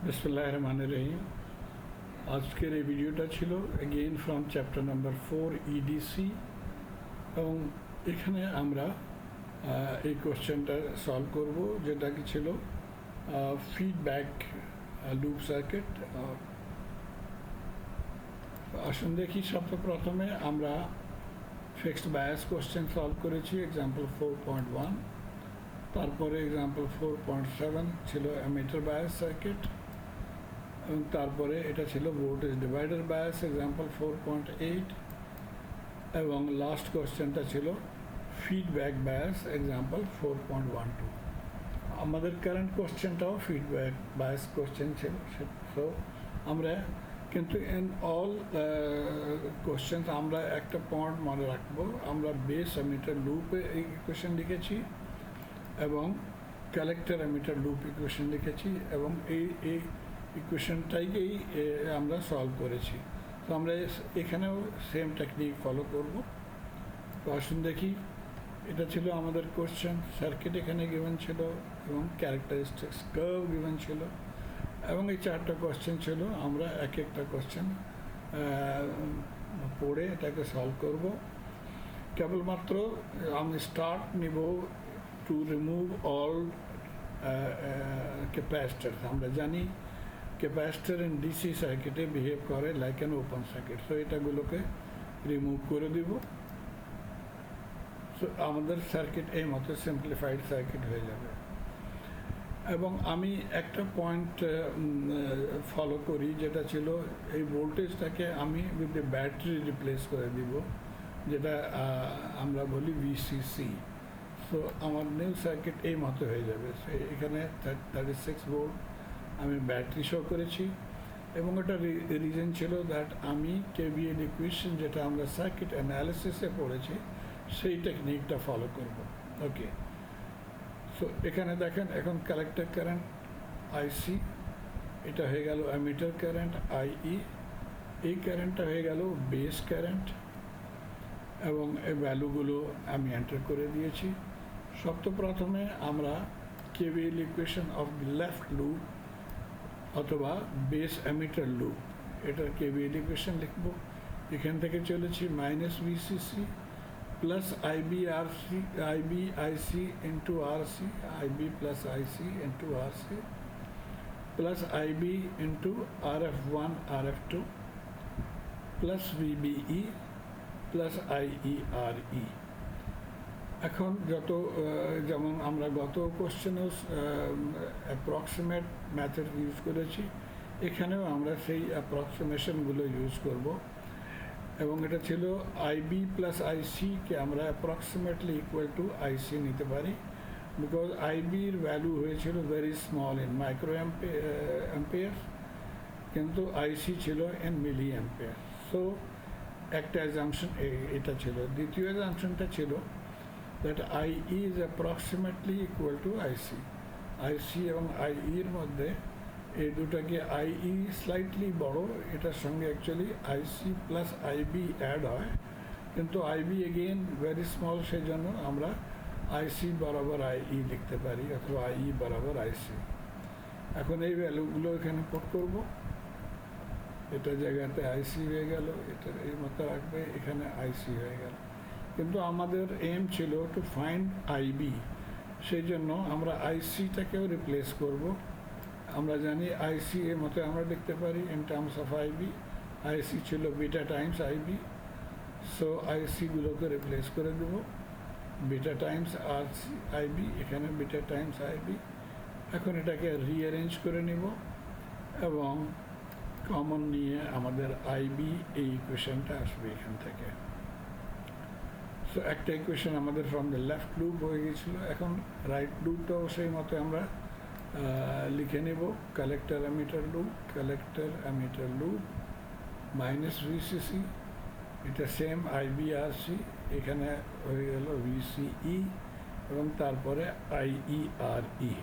বিসমিল্লাহির রহমানির রহিম। আজকের এই ভিডিওটা ছিল again from chapter number 4 EDC, এবং এখানে আমরা এই কোশ্চেনটা সলভ করব, যেটা কি ছিল ফিডব্যাক লুপ সার্কিট। আসুন দেখি, সর্বপ্রথমে আমরা ফিক্সড বায়াস কোশ্চেন সলভ করেছি এক্সাম্পল 4.1, তারপরে এক্সাম্পল 4.7 ছিল অ্যামিটার বায়াস সার্কিট, এবং তারপরে এটা ছিল ভোল্টেজ ডিভাইডার বায়াস এক্সাম্পল 4.8, এবং লাস্ট কোশ্চেনটা ছিল ফিডব্যাক বায়াস এক্সাম্পল 4.12। আমাদের কারেন্ট কোশ্চেনটাও ফিডব্যাক বায়াস কোশ্চেন ছিল। সো আমরা কিন্তু ইন অল কোশ্চেন আমরা একটা পয়েন্ট মনে রাখবো, আমরা বেস অ্যামিটার লুপে এই ইকুয়েশন লিখেছি এবং কালেক্টর অ্যামিটার লুপ ইকুয়েশন লিখেছি, এবং এই ইকুয়েশনটাকেই আমরা সলভ করেছি। তো আমরা এখানেও সেম টেকনিক ফলো করব। তো আসুন দেখি, এটা ছিল আমাদের কোশ্চেন। সার্কিট এখানে গিভেন ছিল এবং ক্যারেক্টারিস্টিক্স কার্ভ গিভেন ছিল, এবং এই চারটা কোশ্চেন ছিল। আমরা এক একটা কোশ্চেন পড়ে এটাকে সলভ করব। কেবলমাত্র আমি স্টার্ট নিব টু রিমুভ অল ক্যাপাসিটর। আমরা জানি ক্যাপাসিটর ইন ডিসি সার্কিটে বিহেভ করে লাইক অ্যান ওপেন সার্কিট, তো এটাগুলোকে রিমুভ করে দিব। সো আমাদের সার্কিট এই মতো সিম্পলিফাইড সার্কিট হয়ে যাবে। এবং আমি একটা পয়েন্ট ফলো করি, যেটা ছিল এই ভোল্টেজটাকে আমি উইথ দ্য ব্যাটারি রিপ্লেস করে দিব, যেটা আমরা বলি ভিসিসি। সো আমার নিউ সার্কিট এই মতো হয়ে যাবে। সো এখানে 36 ভোল্ট আমি ব্যাটারি শো করেছি, এবং এটা রিজন ছিল দ্যাট আমি কেভিএল ইকুয়েশন যেটা আমরা সার্কিট অ্যানালিসিসে পড়েছি সেই টেকনিকটা ফলো করব। ওকে, সো এখানে দেখেন, এখন কালেক্টর কারেন্ট আইসি, এটা হয়ে গেল অ্যামিটার কারেন্ট আইই, এই কারেন্টটা হয়ে গেল বেস কারেন্ট, এবং এই ভ্যালুগুলো আমি এন্টার করে দিয়েছি। সর্বপ্রথমে আমরা KVL equation of left loop অথবা বেস অ্যামিটার লুপ, এটার কেভিএল ইকুয়েশন লিখব। এখান থেকে চলেছি minus VCC plus IB IC into RC, IB plus IC into RC plus IB into RF1 RF2 plus VBE plus IERE। এখন যেমন আমরা গত কোশ্চেনেও অ্যাপ্রক্সিমেট মেথড ইউজ করেছি, এখানেও আমরা সেই অ্যাপ্রক্সিমেশনগুলো ইউজ করব। এবং এটা ছিল আইবি প্লাস আইসিকে আমরা অ্যাপ্রক্সিমেটলি ইকুয়াল টু আইসি নিতে পারি, বিকজ আইবির ভ্যালু হয়েছিল very small in micro ampere, কিন্তু আইসি ছিল ইন মিলি অ্যাম্পিয়ার। সো একটা অ্যাজাম্পশন এটা ছিল। দ্বিতীয় অ্যাজাম্পশনটা ছিল that IE is approximately equal to IC. IC এবং আইইর মধ্যে এই দুটাকে আইই স্লাইটলি বড়, এটার সঙ্গে actually IC plus IB add হয়, কিন্তু আইবি এগেইন ভেরি স্মল, সেই জন্য আমরা আইসি বরাবর আইই লিখতে পারি, অথবা আইই বরাবর আইসি। এখন এই ভ্যালুগুলো এখানে পুট করব। এটা জায়গাতে আইসি হয়ে গেল, এটা এই মতো রাখবে, এখানে আইসি হয়ে গেল। কিন্তু আমাদের এম ছিল টু ফাইন্ড আইবি, সেই জন্য আমরা আইসিটাকেও রিপ্লেস করব। আমরা জানি আইসি এর মতো আমরা লিখতে পারি in terms of IB. IC ছিল বিটা টাইমস আইবি, সো আইসিগুলোকে রিপ্লেস করে দেব বিটা টাইমস আরসি আইবি, এখানে বিটা টাইমস আইবি। এখন এটাকে রিঅ্যারেঞ্জ করে নিব, এবং কমন নিয়ে আমাদের আইবি এই ইকুয়েশনটা আসবে এখান থেকে। সো একটা ইকুয়েশন আমাদের ফ্রম দ্য লেফট লুপ হয়ে গেছিল। এখন রাইট লুপটাও সেই মতো আমরা লিখে নেব। Collector ammeter loop minus VCC, এটা সেম আইবি আরসি, এখানে হয়ে গেল ভিসিই, এবং তারপরে IERE।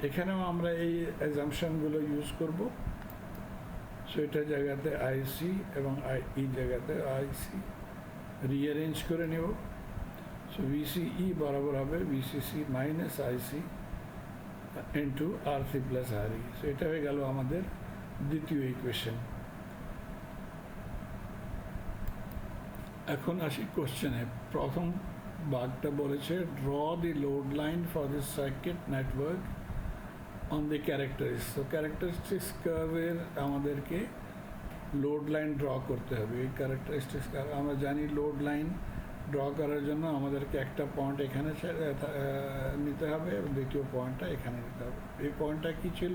এখানেও আমরা এই অ্যাজাম্পশনগুলো ইউজ করব। সো এটা জায়গাতে আইসি এবং আইই জায়গাতে আইসি রিঅ্যারেঞ্জ করে নেব। সো ভিসিই বরাবর হবে ভিসিসি মাইনাস আইসি ইন্টু আর সি প্লাস আর ই। সো এটা হয়ে গেল আমাদের দ্বিতীয় ইকুয়েশন। এখন আসি কোশ্চেনে। প্রথম ভাগটা বলেছে draw the load line for this circuit network on the characteristics. তো ক্যারেক্টারিস্টিক্স কার্ভের আমাদেরকে লোড লাইন ড্র করতে হবে। এই ক্যারেক্টারিস্টিক্স কার্ভ আমরা জানি, লোড লাইন ড্র করার জন্য আমাদেরকে একটা পয়েন্ট এখানে নিতে হবে এবং দ্বিতীয় পয়েন্টটা এখানে নিতে হবে। এই পয়েন্টটা কী ছিল?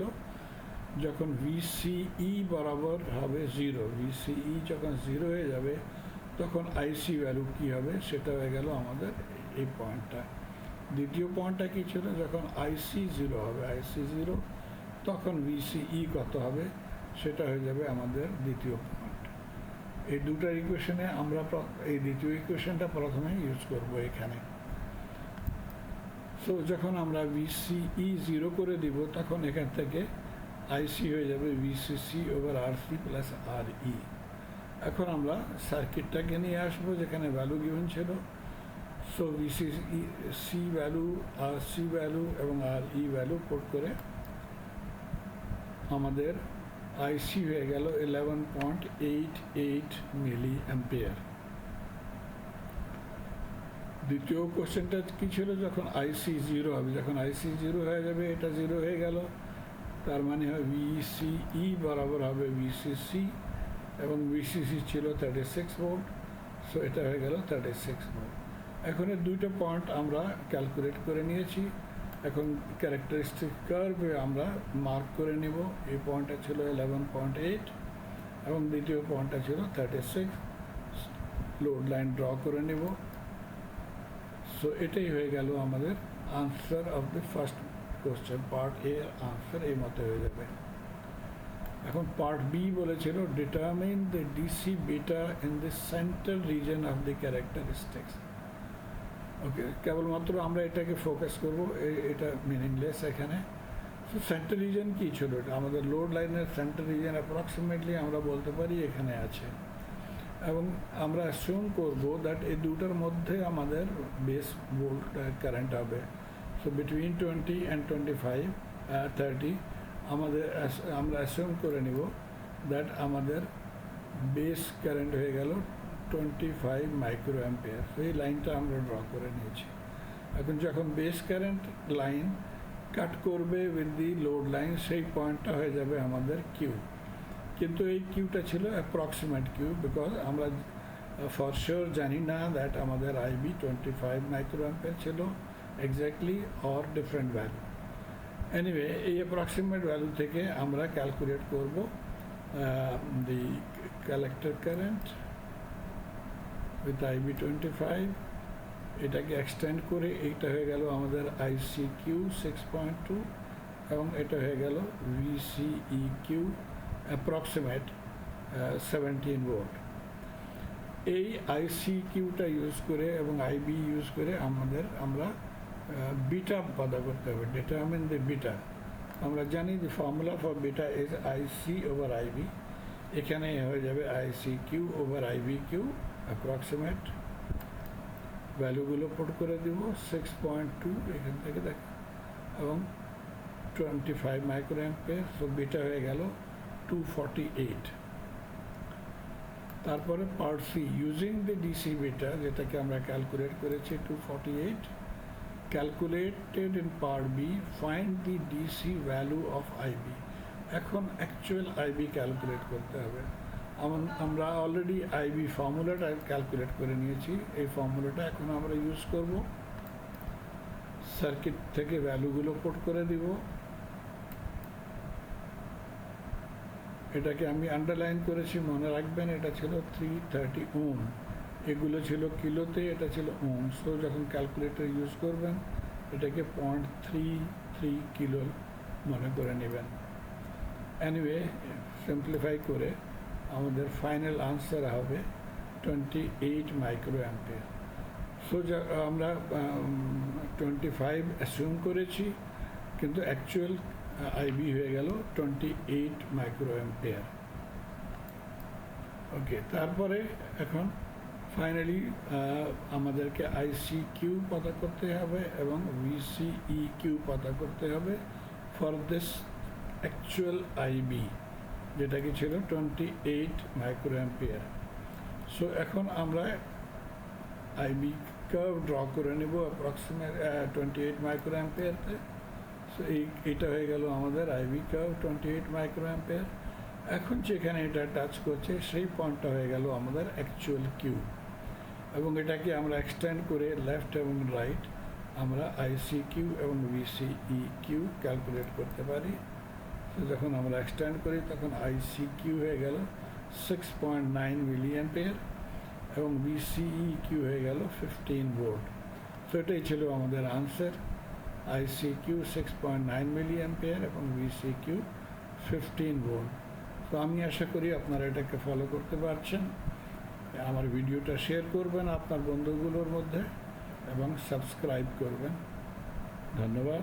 যখন ভিসিই বরাবর হবে 0, ভিসিই যখন 0 হয়ে যাবে তখন আইসি ভ্যালু কী হবে সেটা হয়ে গেল আমাদের এই পয়েন্টটা। দ্বিতীয় পয়েন্টটা কী ছিল? যখন আইসি 0 হবে, আইসি 0 তখন ভিসিই কত হবে সেটা হয়ে যাবে আমাদের দ্বিতীয় পয়েন্ট। এই দুটো ইকুয়েশনে আমরা এই দ্বিতীয় ইকুয়েশনটা প্রথমে ইউজ করব এখানে। সো যখন আমরা ভিসিই 0 করে দিব তখন এখান থেকে আইসি হয়ে যাবে ভিসিসি ওভার আর সি প্লাস আর ই। এখন আমরা সার্কিটটাকে নিয়ে আসবো যেখানে ভ্যালু গিভেন ছিল। সো ভিসি ভ্যালু, আর সি ভ্যালু এবং আর ই ভ্যালু পুট করে আমাদের আইসি হয়ে গেল 11.88 মিলি অ্যাম্পিয়ার। দ্বিতীয় কোশ্চেনটা কী ছিল? যখন আইসি 0 হবে, যখন আইসি 0 হয়ে যাবে, এটা 0 হয়ে গেল, তার মানে হয় ভিসিই বরাবর হবে ভিসিসি এবং ভিসিসি ছিল 36 ভোল্ট। সো এটা হয়ে গেল 36 ভোল্ট। এখন এই দুইটা পয়েন্ট আমরা ক্যালকুলেট করে নিয়েছি। এখন ক্যারেক্টারিস্টিক কার্ভে আমরা মার্ক করে নিব। এই পয়েন্টটা ছিল 11.8 এবং দ্বিতীয় পয়েন্টটা ছিল 36। লোড লাইন ড্র করে নেব। সো এটাই হয়ে গেল আমাদের answer of the first question. Part A answer এই মতো হয়ে যাবে। এখন পার্ট বি বলেছিল determine the DC beta in the central region of the characteristics. Okay, কেবলমাত্র আমরা এটাকে ফোকাস করব, এটা মিনিংলেস এখানে। সো সেন্ট্রাল রিজন কী ছিল? আমাদের লোড লাইনের সেন্ট্রাল রিজন অ্যাপ্রক্সিমেটলি আমরা বলতে পারি এখানে আছে, এবং আমরা অ্যাসিউম করব দ্যাট এই দুটার মধ্যে আমাদের বেস ভোল্ট কারেন্ট হবে। সো বিটুইন 20 অ্যান্ড 25 30 আমরা অ্যাসিউম করে নিব দ্যাট আমাদের বেস কারেন্ট হয়ে গেল 25 মাইক্রো অ্যাম্পিয়ার। এই লাইনটা আমরা ড্র করে নিয়েছি। এখন যখন বেস কারেন্ট লাইন কাট করবে উইথ দি লোড লাইন, সেই পয়েন্টটা হয়ে যাবে আমাদের কিউ। কিন্তু এই কিউটা ছিল অ্যাপ্রক্সিমেট কিউ, বিকজ আমরা ফর শিওর জানি না দ্যাট আমাদের আইবি 25 মাইক্রো অ্যাম্পিয়ার ছিল exactly or different value. Anyway, এই অ্যাপ্রক্সিমেট ভ্যালু থেকে আমরা ক্যালকুলেট করব the collector current with IB 25। এটাকে এক্সটেন্ড করে এইটা হয়ে গেল আমাদের আইসিকিউ 6.2 এবং এটা হয়ে গেল ভিসিইকিউ অ্যাপ্রক্সিমেট 17 ভোল্ট। এই আইসিকিউটা ইউজ করে এবং আইবি ইউজ করে আমরা বিটা পদা করতে হবে, ডিটারমিন দ্য বিটা। আমরা জানি the formula for beta is IC over IB. এখানে হয়ে যাবে ICQ over IB Q approximate. ভ্যালুগুলো পুট করে দিব 6.2 এখান থেকে দেখ এবং 25 মাইক্রো অ্যাম্পিয়ার। সো বিটা হয়ে গেল 248। তারপরে part C, using the DC beta, যেটাকে আমরা ক্যালকুলেট করেছি 248, calculated in part B, find the DC value of IB. এখন অ্যাকচুয়াল আইবি ক্যালকুলেট করতে হবে। আমরা অলরেডি আইবি ফর্মুলাটা ক্যালকুলেট করে নিয়েছি। এই ফর্মুলাটা এখন আমরা ইউজ করব। সার্কিট থেকে ভ্যালুগুলো পুট করে দিব। এটাকে আমি আন্ডারলাইন করেছি, মনে রাখবেন এটা ছিল 330 ওম। এগুলো ছিল কিলোতে, এটা ছিল ওম। সো যখন ক্যালকুলেটর ইউজ করবেন এটাকে 0.33 কিলো মনে করে নেবেন। এনিওয়ে, সিম্পলিফাই করে আমাদের ফাইনাল আনসার হবে 28 মাইক্রো অ্যাম্পিয়ার। সো আমরা 25 অ্যাসিউম করেছি, কিন্তু অ্যাকচুয়াল আইবি হয়ে গেল 28 মাইক্রো অ্যাম্পিয়ার। ওকে, তারপরে এখন ফাইনালি আমাদেরকে আইসিকিউ পতা করতে হবে এবং ভিসিইকিউ পতা করতে হবে ফর দিস অ্যাকচুয়াল আইবি, যেটা কি ছিল 28 মাইক্রোঅ্যাম্পিয়ার। সো এখন আমরা আইবি কার্ভ ড্র করে নেব অ্যাপ্রক্সিমেট 28 মাইক্রোঅ্যাম্পিয়ারতে। সো এইটা হয়ে গেল আমাদের আইবি কার্ভ 28 মাইক্রোঅ্যাম্পিয়ার। এখন যেখানে এটা টাচ করছে সেই পয়েন্টটা হয়ে গেল আমাদের অ্যাকচুয়াল কিউ, এবং এটাকে আমরা এক্সটেন্ড করে লেফট এবং রাইট আমরা আইসিকিউ এবং ভিসিইকিউ ক্যালকুলেট করতে পারি। তো যখন আমরা এক্সটেন্ড করি তখন আইসিকিউ হয়ে গেল 6.9 মিলিঅ্যাম্পিয়ার এবং ভিসিইকিউ হয়ে গেল 15 ভোল্ট। তো এটাই ছিল আমাদের আনসার, আইসিকিউ 6.9 মিলিঅ্যাম্পিয়ার এবং ভিসিকিউ 15 ভোল্ট। তো আমি আশা করি আপনারা এটাকে ফলো করতে পারছেন। আমার ভিডিওটা শেয়ার করবেন আপনার বন্ধুগুলোর মধ্যে এবং সাবস্ক্রাইব করবেন। ধন্যবাদ।